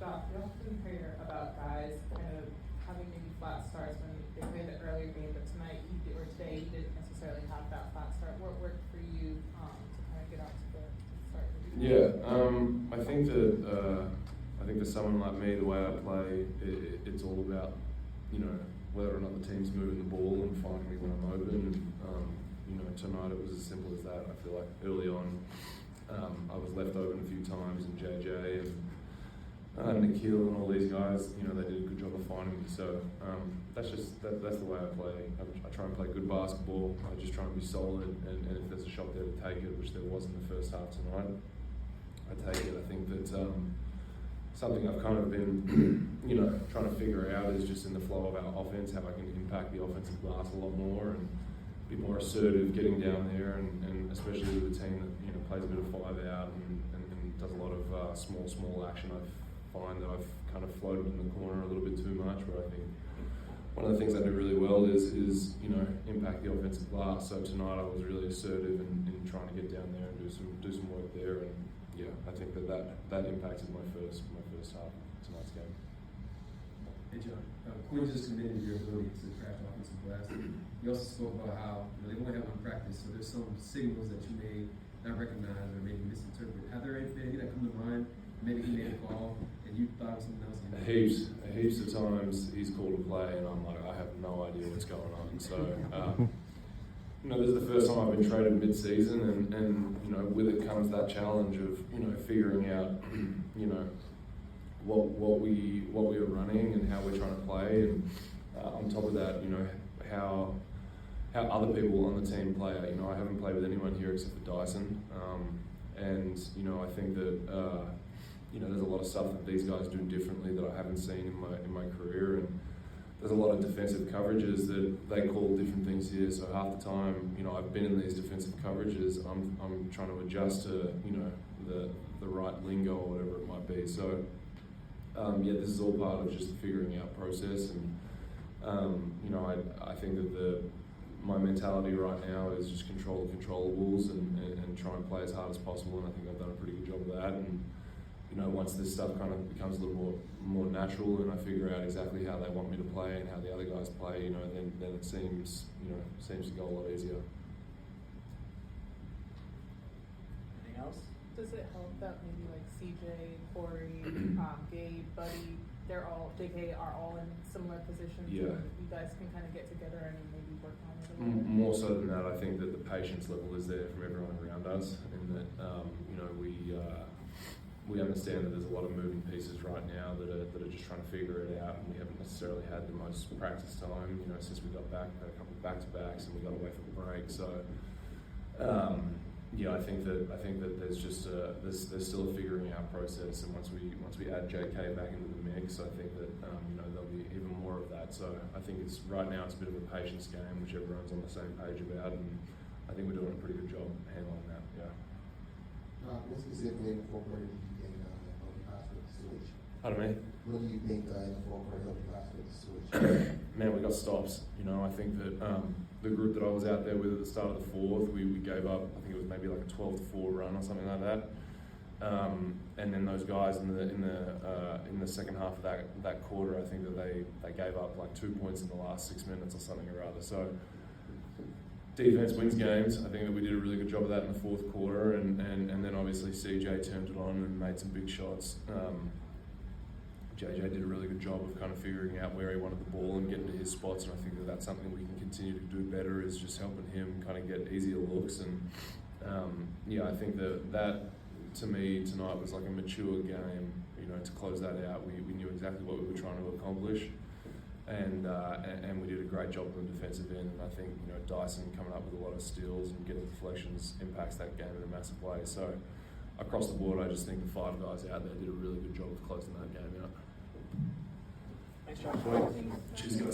Jock, you often hear about guys kind of having maybe flat starts when they play the earlier game, but tonight or today you didn't necessarily have that flat start. What worked for you to kind of get out to the start? Yeah, I think for someone like me, the way I play, it's all about, whether or not the team's moving the ball and finding me when I'm open. Tonight it was as simple as that. I feel like early on, I was left open a few times, and JJ and Nikhil and all these guys, they did a good job of finding me. So that's the way I play. I try and play good basketball. I just try and be solid, and if there's a shot there to take it, which there was in the first half tonight, I take it. I think that something I've kind of been, trying to figure out is just in the flow of our offense, how I can impact the offensive glass a lot more and be more assertive getting down there, and especially with a team that plays a bit of 5 out and does a lot of small action. I find that I've kind of floated in the corner a little bit too much, where I think one of the things I do really well is impact the offensive glass. So tonight I was really assertive in trying to get down there and do some work there, and yeah, I think that impacted my first half of tonight's game. Hey John, according to this committee, your ability to craft offensive glass, you also spoke about how they've only had one practice, so there's some signals that you may not recognize or maybe misinterpret. Have there been any that come to mind? Maybe he made a call and you thought of something else. Heaps of times he's called a play and I'm like, I have no idea what's going on. So, this is the first time I've been traded mid-season, and with it comes that challenge of figuring out what we are running and how we're trying to play, and on top of that, how other people on the team play. I haven't played with anyone here except for Dyson, and I think that there's a lot of stuff that these guys do differently that I haven't seen in my career, and there's a lot of defensive coverages that they call different things here. So half the time, I've been in these defensive coverages, I'm trying to adjust to the right lingo or whatever it might be. So this is all part of just the figuring out process, and I think that my mentality right now is just control the controllables and try and play as hard as possible, and I think I've done a pretty good job of that. And once this stuff kind of becomes a little more natural, and I figure out exactly how they want me to play and how the other guys play, then it seems to go a lot easier. Anything else? Does it help that maybe like CJ, Corey, Gabe, Buddy, JK are all in similar positions? Yeah. And you guys can kind of get together and maybe work on it a little bit? More so than that, I think that the patience level is there from everyone around us, and that we understand that there's a lot of moving pieces right now that are just trying to figure it out, and we haven't necessarily had the most practice time, since we got back. Had a couple of back-to-backs, and we got away from the break. So, I think that there's just there's still a figuring out process, and once we add JK back into the mix, I think that there'll be even more of that. So I think right now it's a bit of a patience game, which everyone's on the same page about, and I think we're doing a pretty good job handling that. Yeah. What specifically incorporated do you think helped you guys with the switch? Pardon me? What do you think incorporated helped you guys with the switch? Man, we got stops. I think that the group that I was out there with at the start of the fourth, we gave up. I think it was maybe like a 12-4 run or something like that. And then those guys in the second half of that quarter, I think that they gave up like 2 points in the last 6 minutes or something or other. So defense wins games. I think that we did a really good job of that in the fourth quarter, and then obviously CJ turned it on and made some big shots. JJ did a really good job of kind of figuring out where he wanted the ball and getting to his spots, and I think that that's something we can continue to do better, is just helping him kind of get easier looks. And I think that to me tonight was like a mature game, to close that out. We knew exactly what we were trying to accomplish, and we did a great job on the defensive end. And I think Dyson coming up with a lot of steals and getting deflections impacts that game in a massive way. So across the board, I just think the 5 guys out there did a really good job of closing that game out. Thanks, Josh. Cheers, guys.